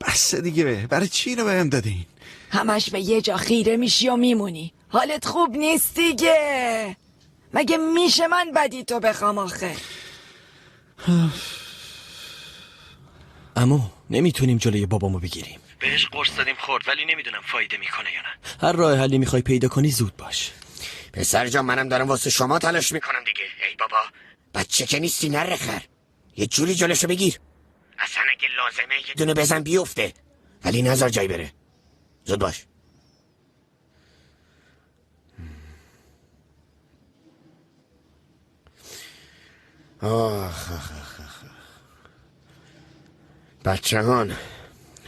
بس دیگه، برای چی رو بهم دادین؟ همش به یه جا خیره میشی و میمونی. حالت خوب نیست دیگه. مگه میشه من بدی تو بخوام آخه؟ عمو نمیتونیم جلوی بابامو بگیریم. بهش قرص دادیم خورد ولی نمیدونم فایده میکنه یا نه. هر راه حلی میخوای پیدا کنی زود باش. پسر جان منم دارم واسه شما تلاش میکنم دیگه. ای بابا بچه که نیستی نره خر. یه جوری جلوشو بگیر. اصلا اگه لازمه یه دونه بزن بیفته، ولی نذار جای بره. زود باش. بچه‌هان،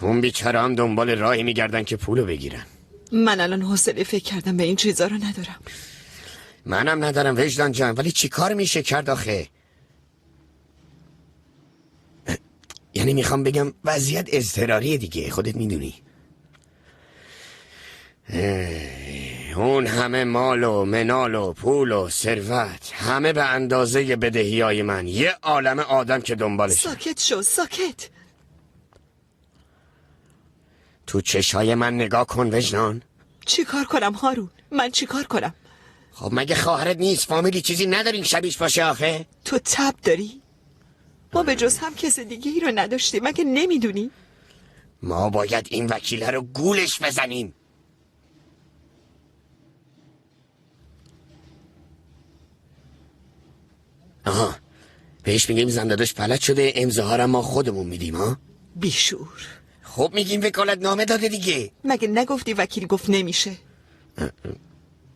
اون بیچاره هم دنبال راهی میگردن که پولو بگیرن. من الان حوصله فکر کردم به این چیزا رو ندارم. منم ندارم وجدان جان، ولی چی کار میشه کرد آخه؟ یعنی میخوام بگم وضعیت اضطراریه دیگه، خودت میدونی. اون همه مال و منال و پول و ثروت، همه به اندازه بدهیای من، یه عالم آدم که دنبالش. ساکت شو، ساکت. تو چشای من نگاه کن وجدان. چی کار کنم هارون؟ من چی کار کنم؟ خب مگه خواهرت نیست؟ فامیلی چیزی ندارین شبیش باشه آخه؟ تو تب داری؟ ما به جز هم کس دیگه ای رو نداشتیم، مگه نمیدونی؟ ما باید این وکیله رو گولش بزنیم. آها، بهش میگیم زنداداش فلج شده، امضاها رو ما خودمون میدیم. ها بیشور. خب میگیم وکالت نامه داده دیگه. مگه نگفتی وکیل گفت نمیشه؟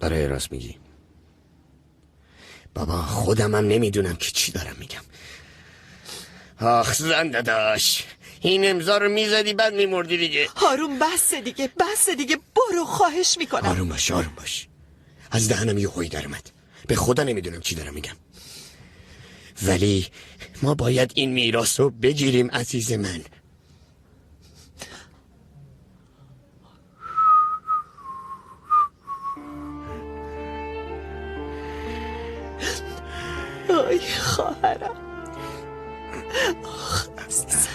برای راست میگی بابا، خودم هم نمیدونم که چی دارم میگم. آخ زنداداش، این امضا رو میزدی بعد میمردی دیگه. هارون بس دیگه، بس دیگه، برو خواهش میکنم. آروم باش، آروم باش. از دهنم یه هوی در اومد. به خدا نمیدونم چی دارم میگم، ولی ما باید این میراث رو بگیریم عزیز من. آی خواهرم، آخ عزیزم.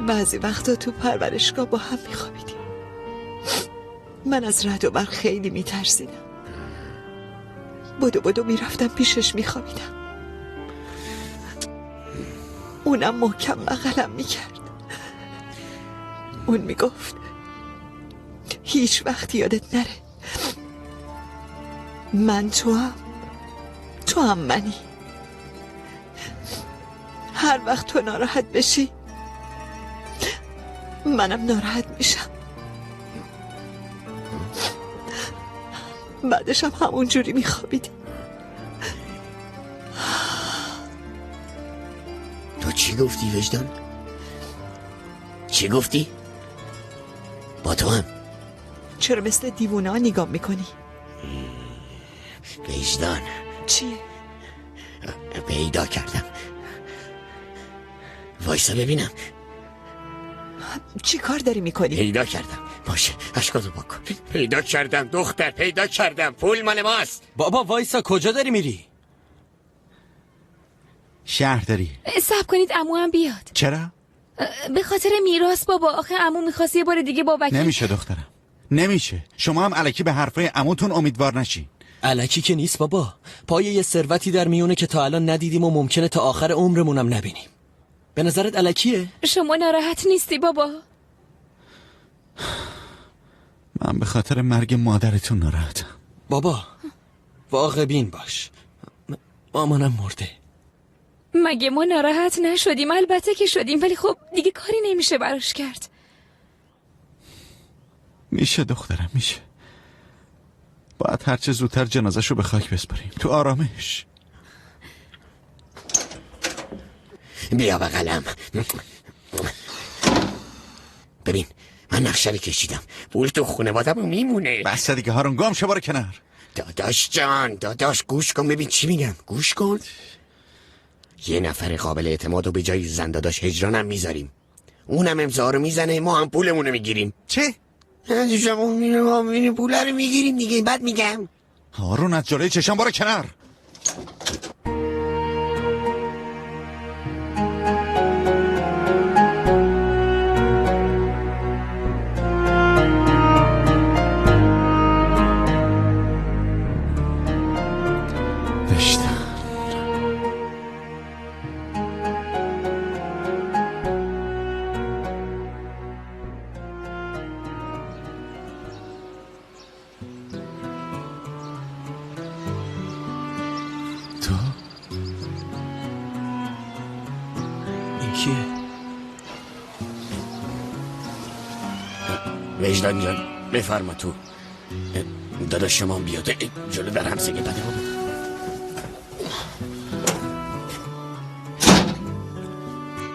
بعضی وقتا تو پرورشگاه با هم میخوابیدیم. من از رعد و برق خیلی میترسیدم. بدو میرفتم پیشش میخوابیدم. اونم محکم بغلم میکرد. اون میگفت هیچ وقت یادت نره من تو هم منی. هر وقت تو ناراحت بشی منم ناراحت میشم. بعدش هم همون جوری میخوابیدیم. تو چی گفتی وجدان؟ چی گفتی؟ با تو هم؟ چرا مثل دیوونه ها نگاه میکنی؟ وجدان چیه؟ پیدا کردم. وایسا ببینم. چی کار داری میکنی؟ پیدا کردم. باشه اشکاتو بکن. پیدا کردم دختر، پیدا کردم. پول مال ماست. بابا وایسا، کجا داری میری؟ شهر داری. صبر کنید عمو هم بیاد. چرا؟ به خاطر میراث بابا. آخه عمو میخواست یه بار دیگه با وکیل. نمیشه دخترم، نمیشه. شما هم الکی به حرفای عموتون امیدوار نشین. الکی که نیست بابا. پای یه ثروتی در میونه که تا الان ندیدیم و ممکنه تا آخر عمرمونم نبینیم. به نظرت الکیه؟ شما ناراحت نیستی بابا؟ من به خاطر مرگ مادرتون ناراحتم. بابا واقع بین باش، مامانم مرده. مگه ما ناراحت نشدیم؟ البته که شدیم، ولی خب دیگه کاری نمیشه براش کرد. میشه دخترم، میشه. باید هرچه زودتر جنازه‌شو به خاک بسپاریم تو آرامش. بیا بغلم. ببین من نقشه رو کشیدم، پول تو خانوادم میمونه. بس دیگه هارون، گام شو، برو کنار. داداش جان، داداش گوش کن ببین چی میگم، گوش کن. یه نفر قابل اعتماد و به جای زن داداش هجرانم میذاریم، اونم امضا رو میزنه، ما هم پولمون رو میگیریم. چه؟ شما میریم پول رو میگیریم دیگه. بعد میگم هارون از جلوی چشم برو کنار. وجدان جان بفرما تو. داداش شما بیاد جلو در همسگه بده بابا.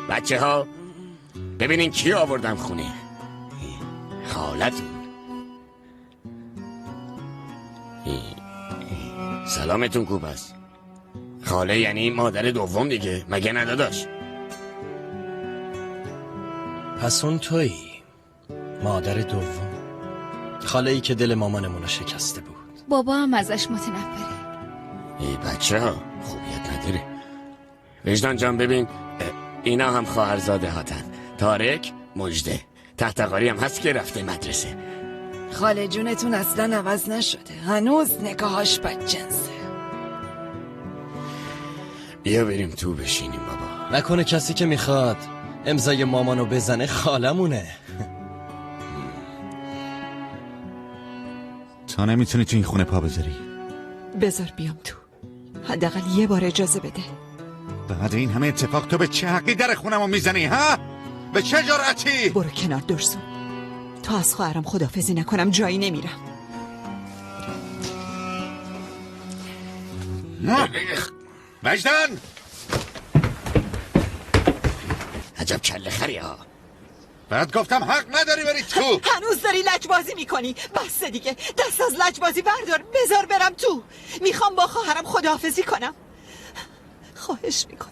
بچه ها ببینین کی آوردم خونه. خالتون. سلامتون خوب است. خاله یعنی مادر دوم دیگه، مگه نه داداش؟ پس اون تویی مادر دوم، خاله ای که دل مامانمونو شکسته بود. بابا هم ازش متنفره. ای بچه ها خوبیت نداره. وجدان جان ببین اینا هم خواهرزاده هاتن. طارق مجده تحتقاری هم هست که رفته مدرسه. خاله جونتون اصلا عوض نشده، هنوز نگاهاش بدجنسه. بیا بریم تو بشینیم بابا. نکنه کسی که میخواد امضای مامانو بزنه خالمونه. تا نمیتونی تو این خونه پا بذاری. بذار بیام تو، حداقل یه بار اجازه بده. بعد این همه اتفاق تو به چه حقی در خونمو میزنی ها؟ به چه جرأتی؟ برو کنار درسون، تا از خواهرم خداحافظی نکنم جایی نمیرم. وجدان عجب کله خری ها. بعد گفتم حق نداری بری تو. هنوز داری لجبازی میکنی؟ بس دیگه، دست از لجبازی بردار، بذار برم تو. میخوام با خواهرم خداحافظی کنم، خواهش میکنم.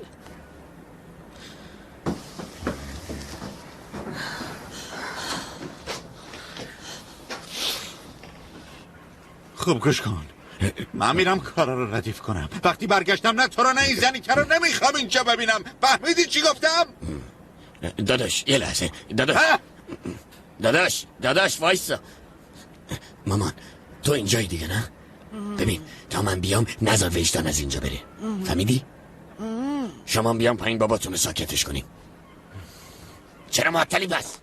خوب گوش کن، من میرم کارا رو ردیف کنم. وقتی برگشتم نه تو رو نه این زنی که رو نمیخوام اینجا ببینم. فهمیدی چی گفتم؟ داداش یه لحظه. داداش وایسا. مامان تو اینجایی دیگه نه؟ ببین تا من بیام نذار وجدان از اینجا بره، فهمیدی؟ شما بیام پایین باباتون رو ساکتش کنیم. چرا معطلی بس؟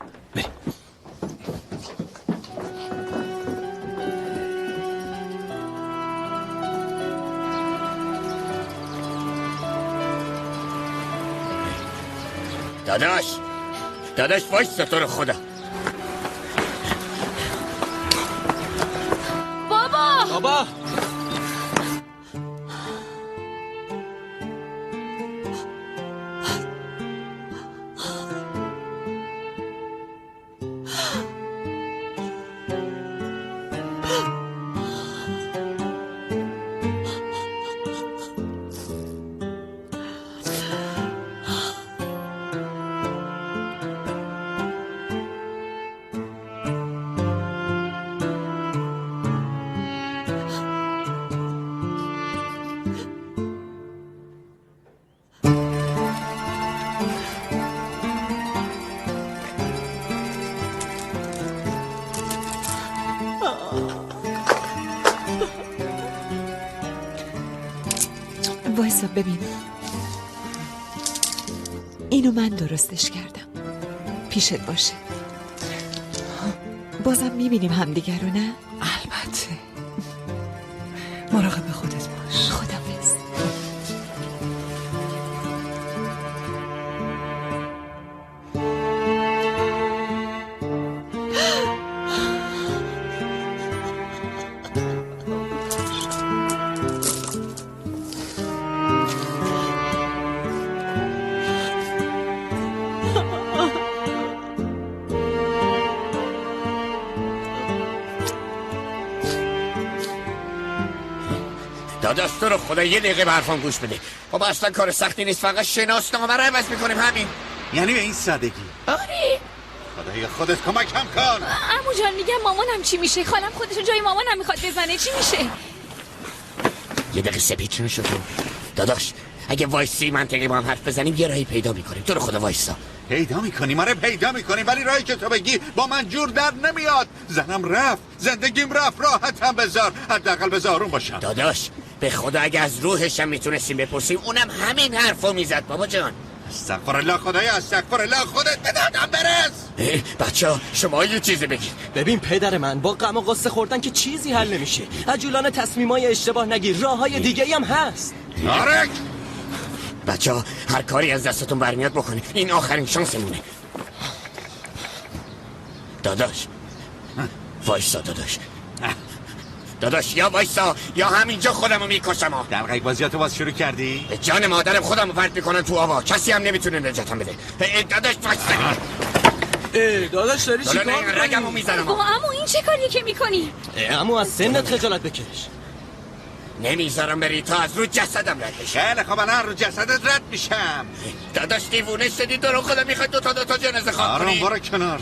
داداش وایسا تو رو خدا. بابا وایسا ببین، اینو من درستش کردم، پیشت باشه. بازم میبینیم همدیگر رو نه؟ البته. مراقب خودت باش. خداحافظ. داداش تو رو خدا یه دقیقه به حرفام گوش بده. بابا اصلا کار سختی نیست، فقط شناسنامه رو عوض میکنیم همین. یعنی به این سادگی؟ آره. خدای خودت کمکم کن. عمو جان میگم مامانم چی میشه؟ خالم خودشو جای مامانم میخواد بزنه، چی میشه؟ یه دقیقه سپید نشو تو. داداش اگه وایسی منطقی با هم حرف بزنیم یه راهی پیدا میکنیم. تو رو خدا وایسا. پیدا میکنیم، آره پیدا میکنیم، ولی راهی که تو بگی با من جور در نمیاد. زنم رفت، زندگیم رفت، راحتم بذار، حداقل بذار آروم باشم. داداش به خدا اگه از روحشم میتونستیم بپرسیم اونم همین حرفو میزد. بابا جان استغفرالله خدایا، استغفرالله، خودت به دادم برس. بچه شما یه چیزی بگید. ببین پدر من، با غم و غصه خوردن که چیزی حل نمیشه. عجولانه تصمیمای اشتباه نگیر، راههای دیگه هم هست. آرک بچه هر کاری از دستتون برمیاد بکنید، این آخرین شانسمونه. داداش وایسا داداش. داداش یا وایسا یا همینجا خودمو میکشم. دلقک بازیاتو باز شروع کردی؟ به جان مادرم خودمو پرت میکنم تو آوا، کسی هم نمیتونه نجاتم بده. داداش وایسا. داداش داری چی کار میکنی؟ رگمو میزنم. عمو این چه کاریه که میکنی؟ عمو از سنت خجالت بکش. نمیذارم بری تا از رو جسدم رد بشی. خیلی خب الان رو جسدت رد میشم. داداش دیوونه شدی؟ تو رو خدا میخوای دوتا جنازه خواب کنی؟ آرام برو کنار.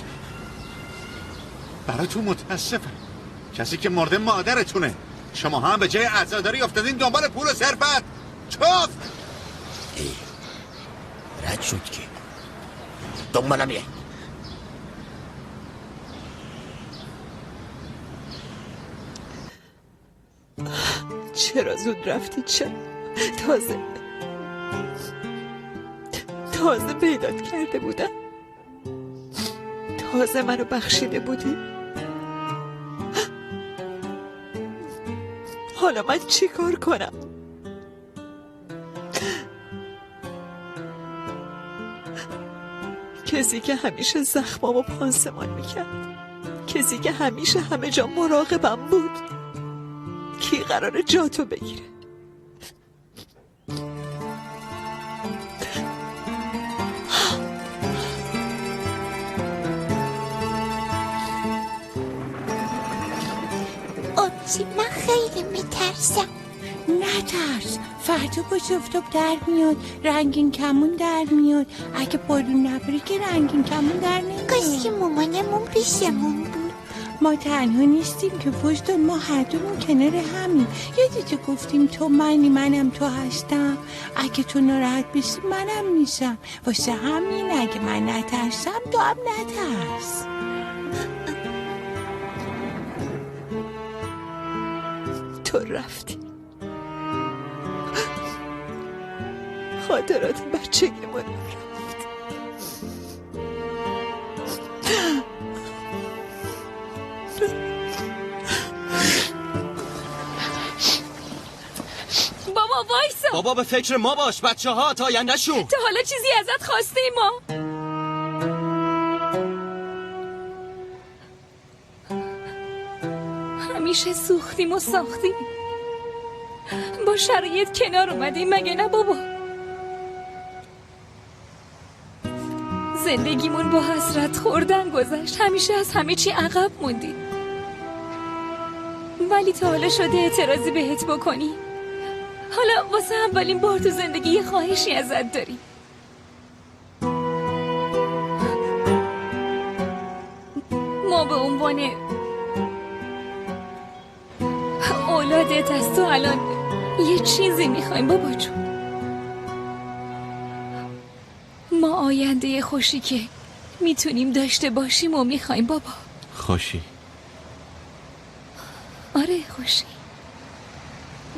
براتون متاسفم. کسی که مرده مادرتونه. شما هم به جای عزاداری افتادین دنبال پول و ثروت. چوف. رد شد که دنبالم یه. چرا زود رفتی؟ چرا؟ تازه پیدات کرده بودم، تازه منو بخشیده بودی. حالا من چی کار کنم؟ کسی که همیشه زخمامو پانسمان میکرد، کسی که همیشه همه جا مراقبم بود، کی قراره جاتو بگیره؟ آبجی من خیلی میترسم. نترس، فردا با زفتاب در میاد، رنگین کمون در میاد. اگه بارون نباره که رنگین کمون در نمیاد. کاش که مامانمون پیشمون بود. ما تنها نیستیم که پشت ما هر دومون کنار همین. یادته گفتیم تو منی منم تو هستم. اگه تو ناراحت بشی منم میشم. واسه همین اگه من نترسم تو هم نترس. تو رفتی، خاطرات بچگیمون رفت. بابا وایسا. بابا به فکر ما باش، بچه ها تا آینده‌شون. تا حالا چیزی ازت خواستیم ما؟ همیشه سوختیم و ساختیم، با شرایط کنار اومدیم، مگه نه بابا؟ زندگیمون با حسرت خوردن گذشت، همیشه از همه چی عقب موندیم. ولی تا حالا شده اعتراضی بهت بکنی؟ حالا واسه اولین بار تو زندگی یه خواهشی ازت داریم. ما به عنوان اولادت از تو الان یه چیزی میخوایم بابا جون. ما آینده خوشی که میتونیم داشته باشیم و میخوایم بابا. خوشی؟ آره خوشی،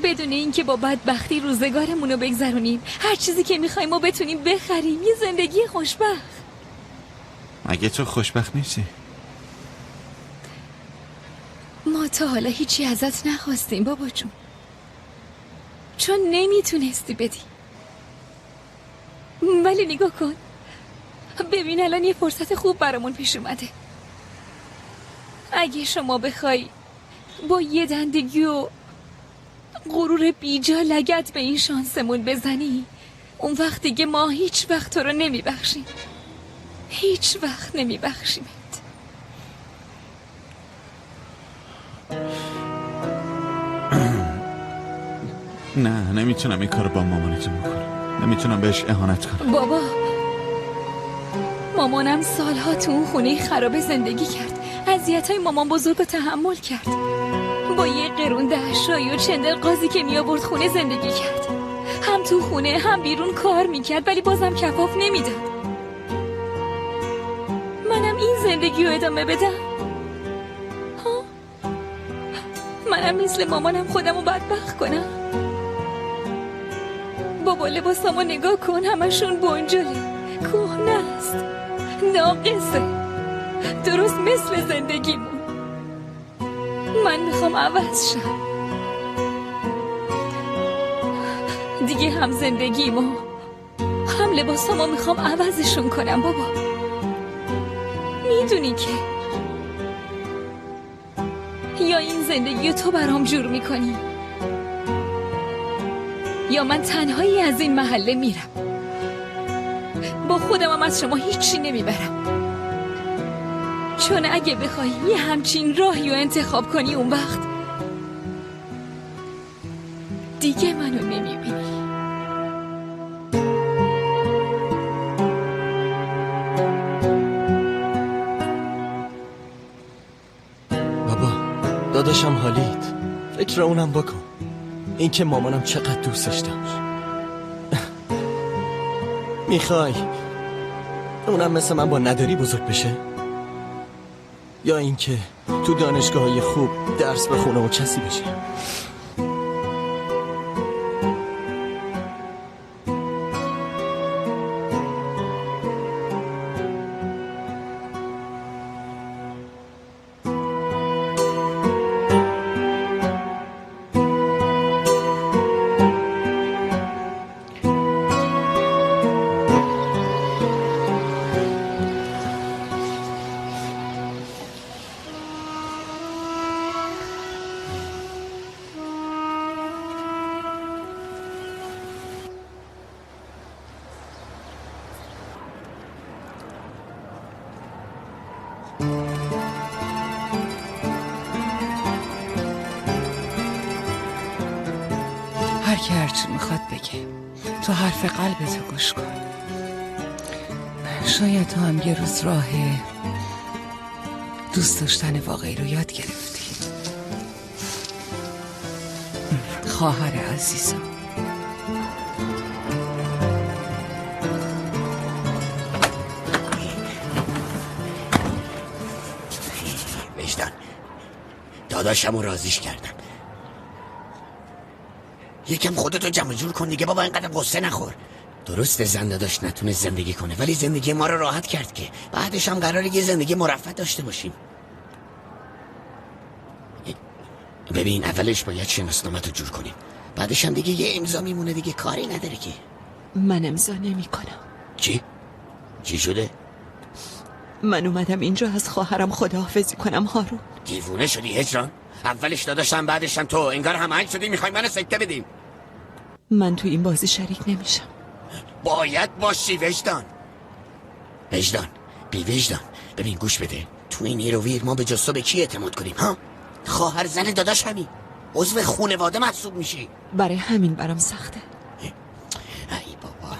بدون اینکه با بدبختی روزگارمونو بگذرونیم، هر چیزی که میخوایم ما بتونیم بخریم، یه زندگی خوشبخت. مگه تو خوشبخت نیستی؟ ما تا حالا هیچی ازت نخواستیم بابا جون، چون نمیتونستی بدی. ولی نگاه کن، ببین الان یه فرصت خوب برامون پیش اومده. اگه شما بخوای با یه دندگی و غرور بیجا لگت به این شانسمون بزنی، اون وقت دیگه ما هیچ وقت تو رو نمیبخشیم، هیچ وقت نمیبخشیمت. نه نمیتونم این کار با مامانتون بکنم. نمیتونم بهش اهانت کنم. بابا، مامانم سالها تو اون خونه خراب زندگی کرد. اذیت‌های مامان بزرگ رو تحمل کرد. با یه قرون دهشایی و چندر قاضی که می آورد خونه زندگی کرد. هم تو خونه هم بیرون کار میکرد ولی بازم کفاف نمیداد. منم این زندگی رو ادامه بدم؟ ها؟ منم مثل مامانم خودم رو بدبخت کنم؟ بابا لباسامو نگاه کن، همشون بنجله، کهنه است، ناقصه، درست مثل زندگیمون. من میخوام عوض شم. دیگه هم زندگیمو هم لباسامو میخوام عوضشون کنم. بابا میدونی که یا این زندگی تو برام جور میکنی یا من تنهایی از این محله میرم. با خودمم از شما هیچی نمیبرم، چون اگه بخوای یه همچین راهی رو انتخاب کنی اون وقت دیگه منو نمیبینی. بابا داداشم حالید، فکر اونم بکن. این که مامانم چقدر دوستش داشت. میخوای اونم مثل من با نداری بزرگ بشه؟ یا اینکه تو دانشگاه‌های خوب درس بخونه و کسی بشه؟ هر کی هرچی میخواد بگه، تو حرف قلبتو گوش کن. شاید تو هم یه روز راه دوست داشتن واقعی رو یاد گرفتی. خواهر عزیزم، وجدان، داداشم رو راضیش کردم. یکم خودتو جمع جور کن دیگه بابا، اینقدر قصه نخور. درسته زن داداش نتونه زندگی کنه، ولی زندگی ما رو راحت کرد که بعدش هم قراره یه زندگی مرفه داشته باشیم. ببین اولش باید شناسنامه‌تو جور کنیم، بعدش هم دیگه یه امضا میمونه دیگه، کاری نداره که. من امضا نمی کنم. چی شده؟ من اومدم اینجا از خواهرم خداحافظی کنم. هارون دیوونه شدی هجران؟ اولش داداشم بعدش هم تو، انگار هماهنگ شدی میخوای منو سکته بدیم. من تو این بازی شریک نمیشم. باید باشی وجدان. وجدان بی وجدان، ببین گوش بده، تو این ایروویر ما به جز تو به کی اعتماد کنیم ها؟ خواهر زن داداش همین عضو خونواده محسوب میشی. برای همین برام سخته. ای بابا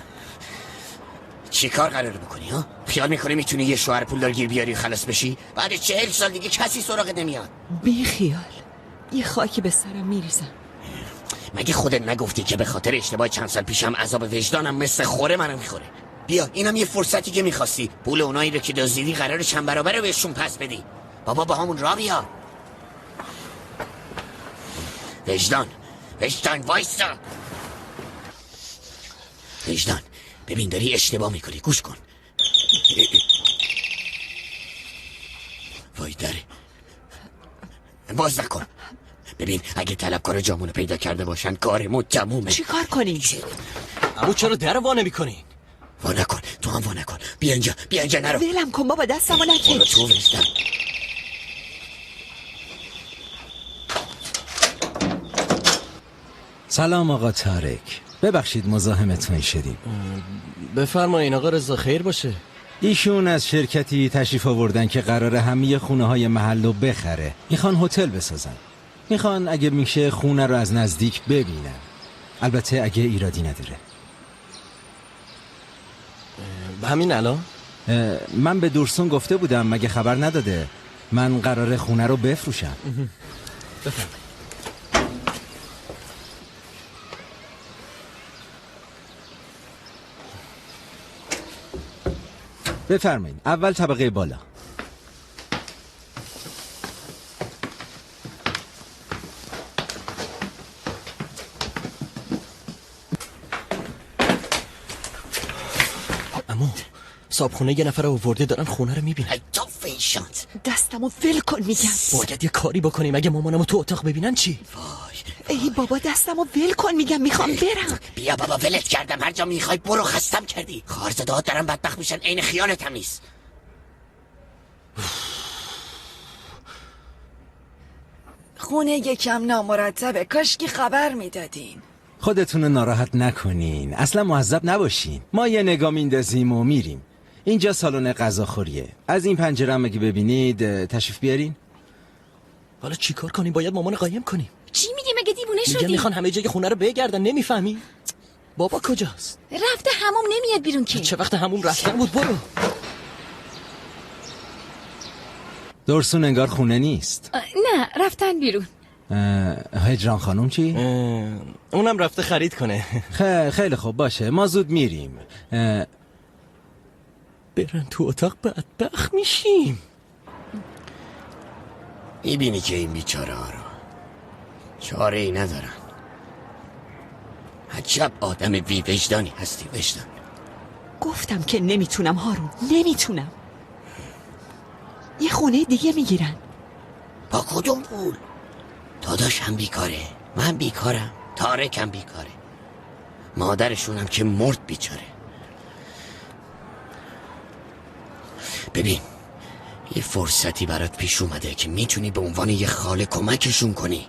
چی کار قراره بکنی ها؟ خیال میکنی میتونی یه شوهر پولدار گیر بیاری و خلاص بشی؟ بعد 40 سال دیگه کسی سراغت نمیاد. بی خیال، یه خاکی به سرم میریزم. مگه خودت نگفتی که به خاطر اشتباه چند سال پیشم عذاب وجدانم مثل خوره منو میخوره؟ بیا اینم یه فرصتی که میخواستی، پول اونایی رو که دزدیدی قراره چند برابر بهشون پس بدی. بابا با همون را بیا. وجدان وایسا. وجدان ببین داری اشتباه میکنی، گوش کن. وای داره باز نکن. ببین اگه طلبکار جامونو پیدا کرده باشن کارمون تمومه. چی کار کنی؟ اما چرا در وا نمی‌کنی؟ وا نکن، تو هم وا نکن. بیا اینجا نرو. ولم کن بابا، دستمو برو نکش. تو وجدان. سلام آقا طارق، ببخشید مزاحمتون شدیم. بفرمایین آقا رضا، خیر باشه. ایشون از شرکتی تشریف آوردن که قراره همه خونه های محل رو بخره. میخوان هتل بسازن. میخوان اگه میشه خونه رو از نزدیک ببینن. البته اگه ایرادی نداره. همین الان؟ من به دورسون گفته بودم، مگه خبر نداده من قرار خونه رو بفروشم. بفرمایید. بفرمایید. اول طبقه بالا. عمو، صابخونه یه نفر آورده دارن خونه رو میبینن. ای تو فیشانت. دستمو ول کن میگم. باید یه کاری بکنیم، اگه مامانمو تو اتاق ببینن چی؟ ای بابا دستمو ول کن میگم، میخوام برم. بیا بابا ولت کردم، هر جا میخوای برو، خستم کردی. خارزاده‌ها دارن بدبخت میشن، عین خیالت هم نیست. خونه یکم نامرتبه، کاشکی خبر میدادین. خودتون رو ناراحت نکنین، اصلا معذب نباشین. ما یه نگاه میندازیم و میریم. اینجا سالن غذاخوریه. از این پنجره هم اگه ببینید تشریف بیارین. حالا چیکار کنیم؟ باید مامان قایم کنیم. چی میگی؟ مگه دیوونه میگن شدی؟ میخوان همه جای خونه رو بگردن، نمیفهمی؟ بابا کجاست؟ رفته حمام، نمیاد بیرون که. چه وقت همون رفتن بود؟ برو. دورسون انگار خونه نیست. نه رفتن بیرون. هجران خانم چی؟ اونم رفته خرید کنه. خیلی خوب باشه، ما زود میریم. برن تو اتاق بدبخت میشیم. میبینی که این بیچاره ها رو چاره ای ندارن. عجب آدم بی وجدانی هستی. وجدان. گفتم که نمیتونم هارون، نمیتونم. یه خونه دیگه میگیرن. با کدوم پول؟ داداش هم بیکاره، من بیکارم، تارک هم بیکاره، مادرشونم که مرد بیچاره. ببین یه فرصتی برات پیش اومده که میتونی به عنوان یه خاله کمکشون کنی.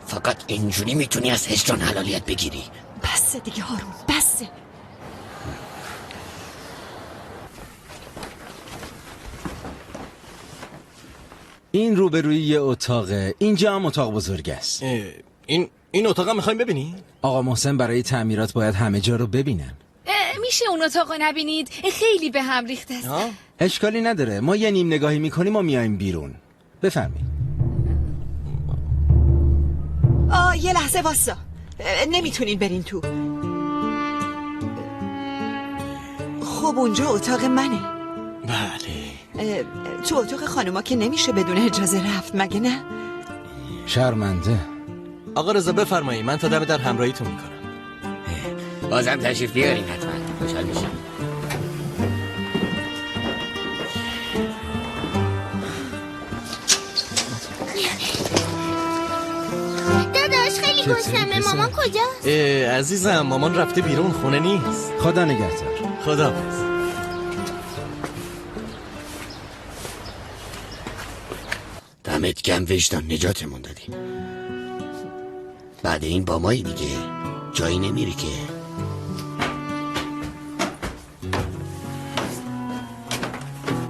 فقط اینجوری میتونی از هجران حلالیت بگیری. بسه دیگه هارون، بسه. این روبروی یه اتاقه، اینجا هم اتاق بزرگ است. این اتاق هم میخوایم ببینی؟ آقا محسن برای تعمیرات باید همه جا رو ببینن. میشه اون اتاقو نبینید؟ خیلی به هم ریخته است. اشکالی نداره، ما یه نیم نگاهی میکنیم و میایم بیرون. بفرمایید. یه لحظه واسا، نمیتونین برین تو. خب اونجا اتاق منه. بله. تو اتاق خانوما که نمیشه بدون اجازه رفت، مگه نه؟ شرمنده. آقا رضا بفرمایید، من تا دم در همراهیتون میکنم. بازم تشریف بیارین، حتما خوشحال میشم. داداش خیلی گشنمه، مامان کجاست؟ عزیزم مامان رفته بیرون، خونه نیست. خدا نگهدار. خداحافظ. دمت گرم وجدان، نجاتمون دادی. بعد این با مایی دیگه جایی نمیری که.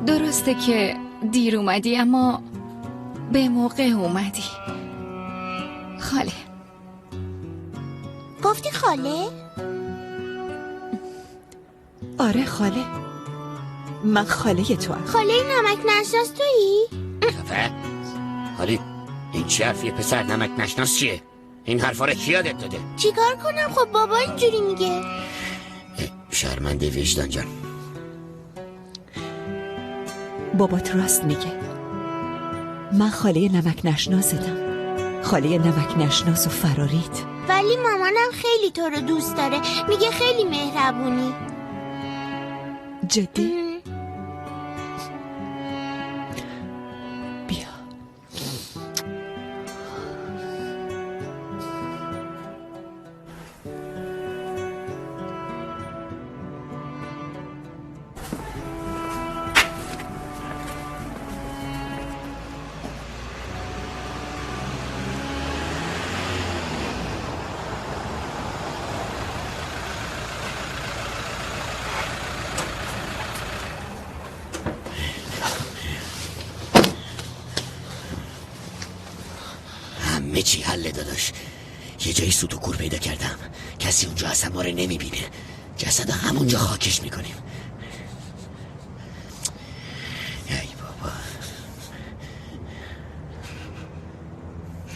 درسته که دیر اومدی، اما به موقع اومدی. خاله. گفتی خاله؟ آره خاله، من خاله تو هم. خاله نمک نشناس تویی؟ خفه. حالی این چه حرفیه پسر؟ نمک نشناس چیه؟ این حرفا رو کی یادت داده؟ چیکار کنم؟ خب بابا اینجوری میگه. شرمنده وجدان جان. بابات راست میگه، من خاله نمک نشناستم، خاله نمک نشناس و فراریت. ولی مامانم خیلی تو رو دوست داره، میگه خیلی مهربونی. جدی؟ بیا. همه چی حله داداش، یه جایی سوت و کور پیدا کردم، کسی اونجا اصلا ما رو نمیبینه. جسد همونجا خاکش میکنیم. ای بابا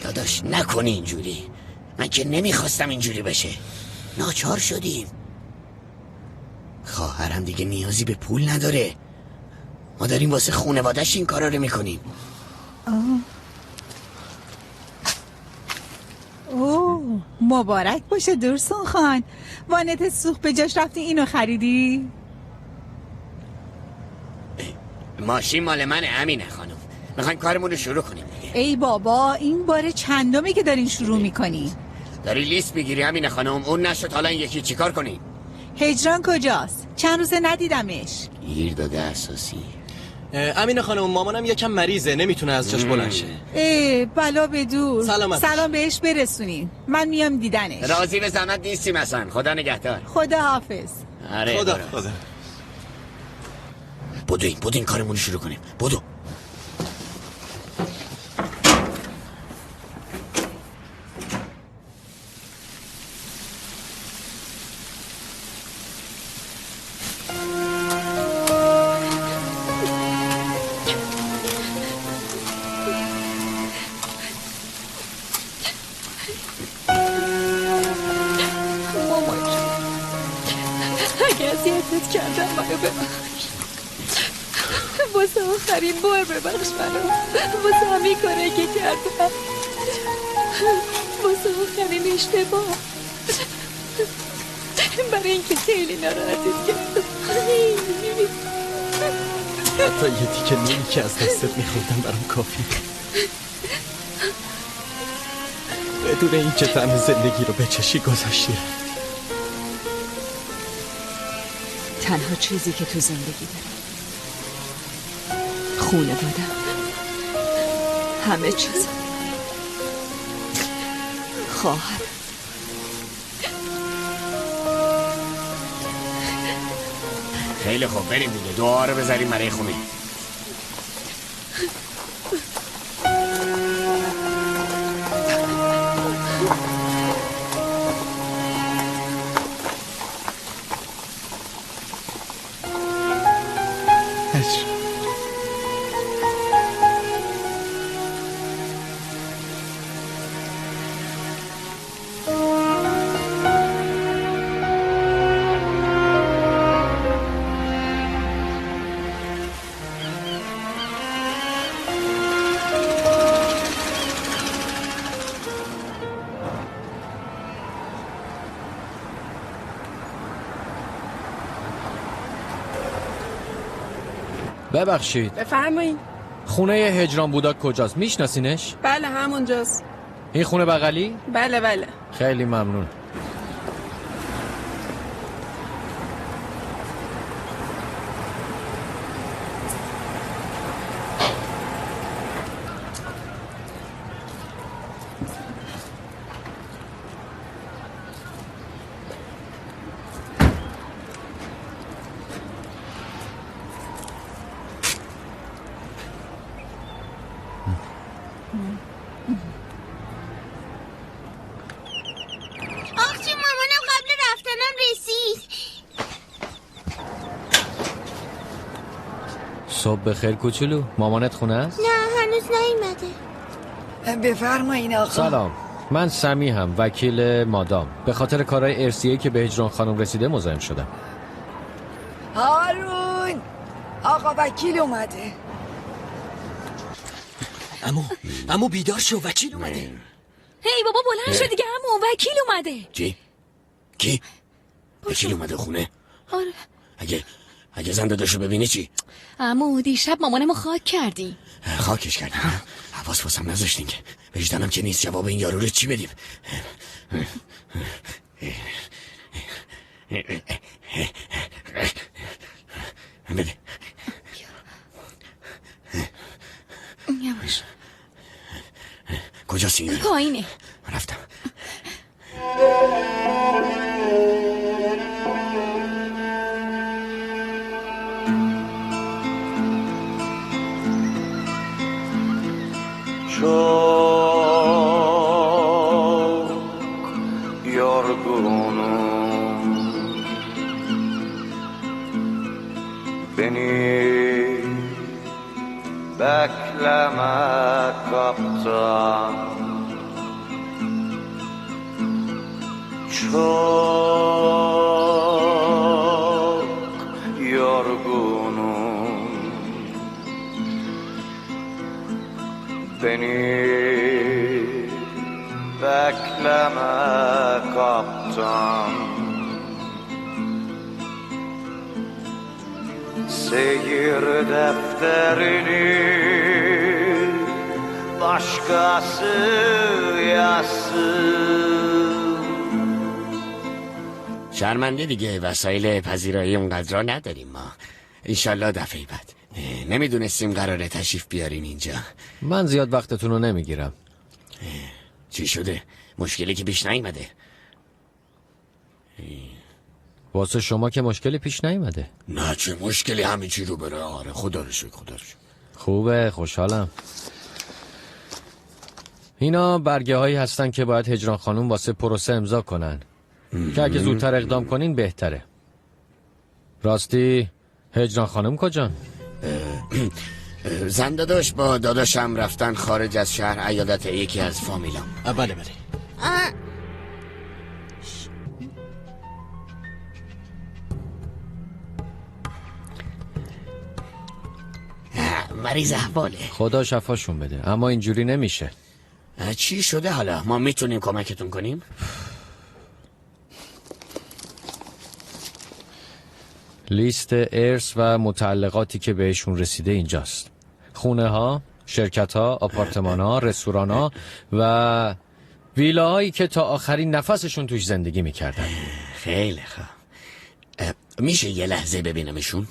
داداش نکنی اینجوری، من که نمیخواستم اینجوری بشه، ناچار شدیم. خواهرم دیگه نیازی به پول نداره، ما داریم واسه خونوادش این کارا رو میکنیم. اوه مبارک باشه درسون خان، وانت سوخت به جاش رفتی اینو خریدی؟ ماشین مال منه امینه خانم، میخوایم کارمون رو شروع کنیم دیگه. ای بابا این بار چندمی که دارین شروع میکنی؟ داری لیست میگیری امینه خانم؟ اون نشد حالا این یکی چیکار کنی؟ هجران کجاست؟ چند روزه ندیدمش. گیر داده اساسی. امینه خانم مامانم یکم مریضه، نمیتونه از جاش بلند شه. بلا بدور. سلام بهش برسونین، من میام دیدنش. راضی به زحمت نیستیم اصلا. خدا نگهدار. خدا حافظ. آره خدا. بدوین کارمون رو شروع کنیم. بدو. اذیتت کردم منو ببخش، واسه آخرین بار ببخش منو، واسه همین کاره که کردم، واسه آخرین اشتباه، برای اینکه خیلی ناراحتت کردم. حتی یه تیکه نونی که از دستت میخوردم برام کافی، بدون این که طعم زندگی رو بچشی گذاشتی. تنها چیزی که تو زندگی دارم خانواده‌ام، همه چیز، خواهر. خیلی خوب بریم دیگه، دعا رو بذاریم برای خونه. ببخشید بفرمایید. خونه هجران بودک کجاست؟ میشناسینش؟ بله همونجاست. این خونه بغلی؟ بله بله. خیلی ممنون. آخچی مامانم قبل رفتنم رسید. صبح بخیر کوچولو، مامانت خونه است؟ نه هنوز نیومده. بفرمایین آقا. سلام، من سمی هم وکیل مادام. به خاطر کارهای ارثیه‌ای که به هجران خانم رسیده مزاحم شدم. هارون آقا وکیل اومده. امو بیدار شو، وکیل اومده. هی بابا بلند شو دیگه، عمو وکیل اومده. کی؟ وکیل اومده خونه؟ آره. اگه زن داداشو ببینی چی؟ عمو دیشب مامانمو خاک کردی. خاکش کردیم؟ حواس واسم نذاشتین که وجدانم که نیست جواب این یارو رو چی بدیم؟ بده. یواش. کجاست این یارو؟ پایینه. رفتم. Beni bekleme kaptan, çok yorgunum. Beni bekleme kaptan, seyir defterini başkası yazsın. شرمنده دیگه وسایل پذیرایی اونقدر نداریم ما. انشالله دفعه بعد. نمیدونستیم قراره تشریف بیارین اینجا. من زیاد وقتتون رو نمیگیرم. چی شده؟ مشکلی که پیش نیومده؟ واسه شما که مشکلی پیش نیومده. نه چه مشکلی، همین چی رو بره. آره خدا رو شکر، خدا رو شکر. خوبه، خوشحالم. اینا برگه هایی هستن که باید هجران خانوم واسه پروسه امضا کنن که اگه زودتر اقدام کنین بهتره. راستی هجران خانوم کجان؟ زن داداش با داداشم رفتن خارج از شهر، عیادت یکی از فامیلام. بله. مریض احواله. خدا شفاشون بده، اما اینجوری نمیشه. چی شده حالا؟ ما میتونیم کمکتون کنیم؟ لیست ارث و متعلقاتی که بهشون رسیده اینجاست. خونه ها، شرکت ها، آپارتمان ها، رستوران ها و ویلاهایی که تا آخرین نفسشون توش زندگی میکردن. خیلی خوب. میشه یه لحظه ببینمشون؟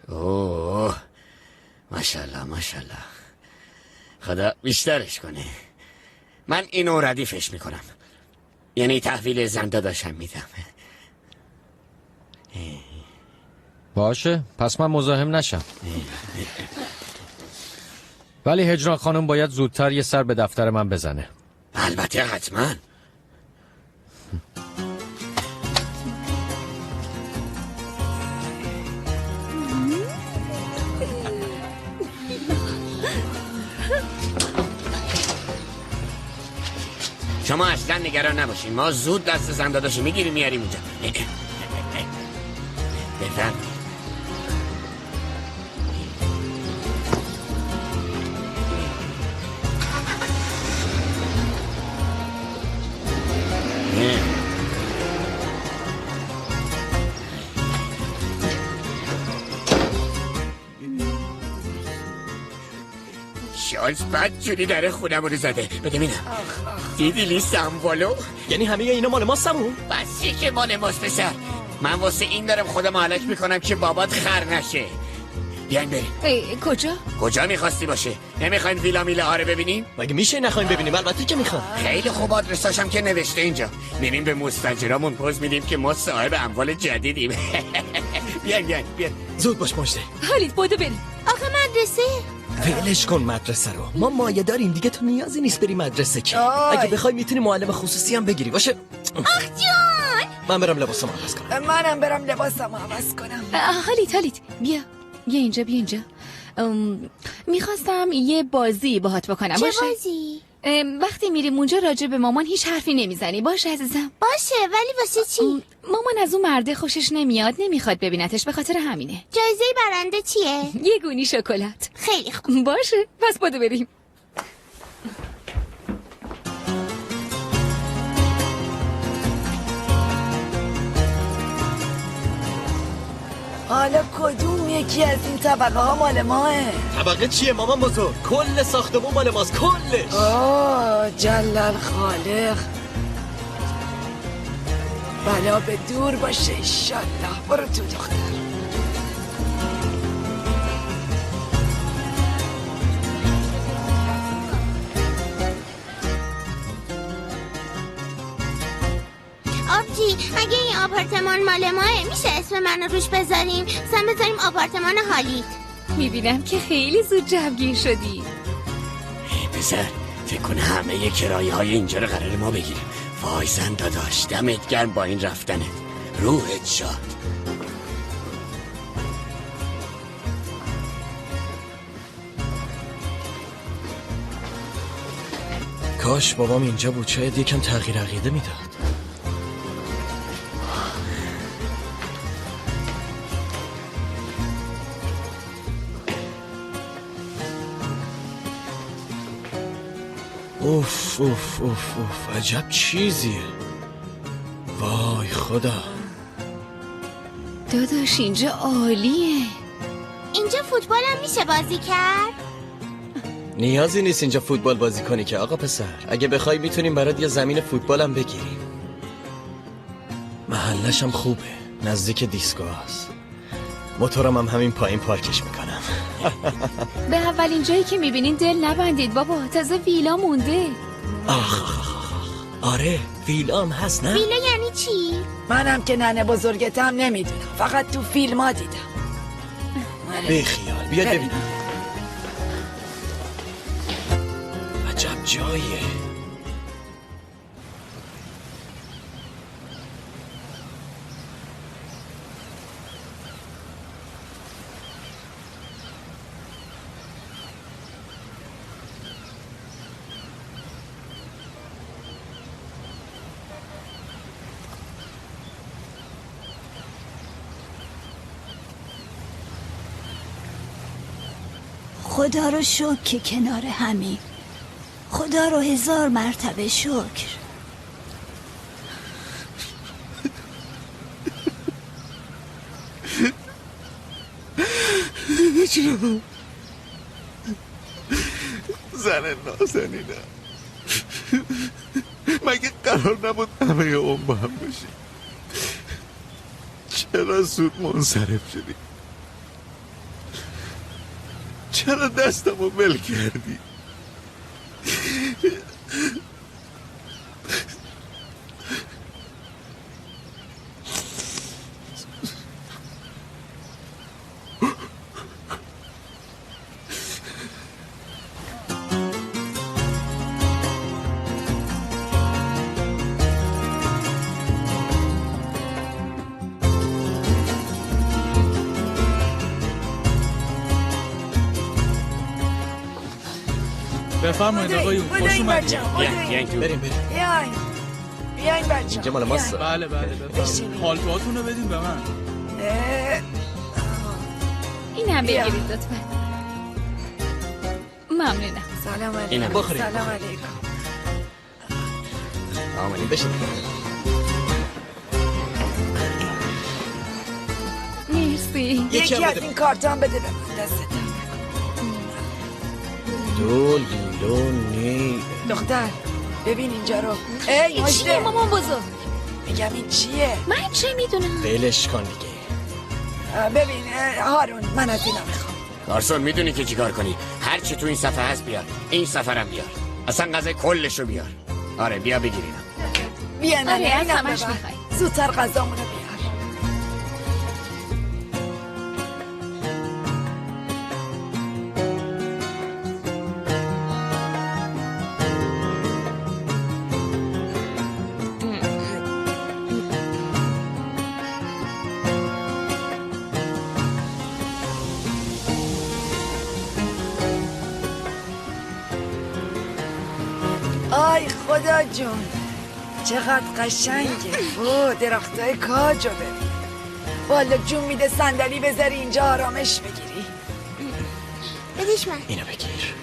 اوه ماشاءالله ماشاءالله، خدا بیشترش کنه. من اینو ردیفش میکنم، یعنی تحویل زن داداشم میدم. باشه، پس من مزاحم نشم. ولی هجران خانم باید زودتر یه سر به دفتر من بزنه. البته حتما. شما اصلا نگران نباشین، ما زود دست زن داداشو میگیریم میاریم اونجا. بفرم. شانس بد جوری داره خونم رو زده. بده بینم. دیدی لیست اموالو؟ یعنی همه اینا مال ماست همون؟ بس که مال ماست پسر. من واسه این دارم خودم حالک میکنم که بابات خر نشه. بیاین بریم. کجا میخواستی باشه؟ نمیخواین ویلا میله ها رو ببینیم؟ مگه میشه نخوایم ببینیم؟ البته که میخوام. خیلی خوب، آدرساشم که نوشته اینجا. میریم به مستاجرامون پوز میدیم که ما صاحب اموال جدیدیم. بیاین. زود باش مجده. حالید بودو بریم. آخه مدرسه ولش کن مدرسه رو، ما مایه داریم دیگه، تو نیازی نیست بری مدرسه که. اگه بخوای میتونی معلم خصوصی هم بگیری باشه. آخ جان، من برم لباسمو عوض کنم. منم برم لباسمو عوض کنم. حالید بیا اینجا. میخواستم یه بازی باهات بکنم. چه باشه؟ بازی؟ وقتی میریم اونجا راجع به مامان هیچ حرفی نمیزنی. باشه عزیزم؟ باشه، ولی واسه چی؟ مامان از اون مرده خوشش نمیاد، نمیخواد ببینتش، به خاطر همینه. جایزه برنده چیه؟ یه گونی شکلات. خیلی خوب. باشه، پس بودو بریم. حالا کدوم یکی از این طبقه ها مال ماه؟ طبقه چیه مامان بزرگ؟ کل ساختمون مال ماست، کلش. جلال خالق، بلا به دور باشه انشالله. برو تو دختر. آبجی، اگه این آپارتمان مال ماه میشه اسم منو روش بذاریم؟ بذاریم آپارتمان حالیت. میبینم که خیلی زود جوگیر شدی. پسر، فکر کنه همه کرایه های اینجا رو قرار ما بگیریم. وای زن داداش، دمت گرم با این رفتنه. روحت شاد. کاش بابام اینجا بود، شاید یکم تغییر عقیده میداد. اوف اوف اوف اوف، عجب چیزیه. وای خدا. داداش اینجا عالیه. اینجا فوتبال هم میشه بازی کرد؟ نیازی نیست اینجا فوتبال بازی کنی که آقا پسر. اگه بخوای میتونیم برات یه زمین فوتبال هم بگیریم. محلش هم خوبه، نزدیک دیسکو هست. موتورم هم همین پایین پارکش میکنم. به اولین جایی که میبینین دل نبندید بابا، تازه ویلا مونده. آره ویلا هم هست نه؟ ویلا یعنی چی؟ منم که ننه بزرگتم نمیدونم، فقط تو فیلم ها دیدم. بیخیال بیاد ببینم. عجب جاییه. خدا رو شکر که کنار همین. خدا رو 1000 مرتبه شکر. زن نازنینم، مگه قرار نبود همه عمر با هم باشیم؟ چرا زود منصرف شدی؟ چرا دستمو ول کردی؟ بفرمایید آقایون، خوش اومدید. بریم بیاین بچه. اینجا مال ماست. بله بفرمایید. پالتوهاتون رو بدین به من. این هم بگیرید لطفا. ممنونم. سلام علیکم. اینم بخورید. سلام علیکم. آمدید بشید. مرسی. یکی از این کارتان بده به من، دستت. دو لیلو نی. دختر ببین اینجا رو. ای این چیه مجده، مامان بزرگ؟ میگم این چیه؟ من چه میدونم؟ ولش کن دیگه. ببین هارون، من از اینا میخوام. گارسون میدونی که چیکار کنی؟ هر چی تو این صفحه هست بیار. این سفرم بیار. اصلا غذای کلشو بیار. آره بیا بگیریم. بیا آره، نه از اینم همش ببر. می‌خوای. زودتر غذامونو بیار. آی خدا جون، چقدر قشنگه. درختای کاجو ببین. والا جون میده صندلی بذاری اینجا آرامش بگیری. بدیش من. اینو بگیر.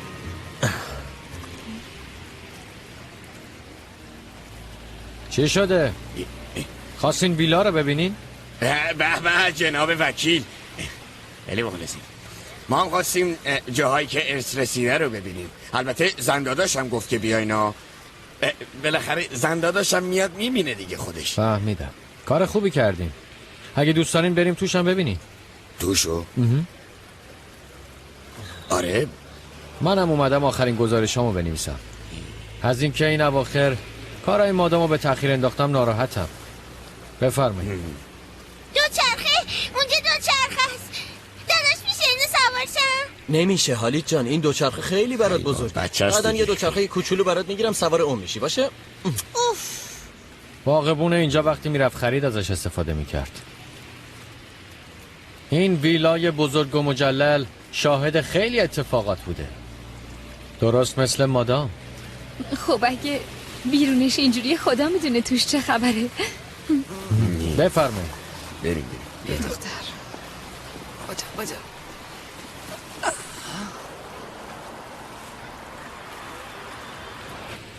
چی شده؟ خواستین ویلا رو ببینین؟ به به جناب وکیل، خیلی مخلصیم. ما هم خواستیم جاهایی که ارث رسیده رو ببینیم. البته زنداداشم گفت که بیاینا. بالاخره زنداداشم میاد میبینه دیگه خودش. فهمیدم. کار خوبی کردین. اگه دوست دارین بریم توشم ببینین. توشو؟ آره. منم اومدم آخرین گزارشامو بنویسم. از اینکه این اواخر کارهای مادامو به تأخیر انداختم ناراحتم. بفرمایید. دوچرخه، اونجا دوچرخه است. داداش میشه اینو سوار شم؟ نمیشه حالیت جان، این دوچرخه خیلی برات بزرگه. بچه‌ست بعدن دیگه. یه دوچرخه کوچولو برات میگیرم سوار اون میشی باشه. اوف. باغبون اینجا وقتی میرفت خرید ازش استفاده میکرد. این ویلای بزرگ و مجلل شاهد خیلی اتفاقات بوده، درست مثل مادام. خب اگه بیرونش اینجوری خدا میدونه توش چه خبره. بفرمایید. بریم. یه دختر بودو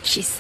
چیز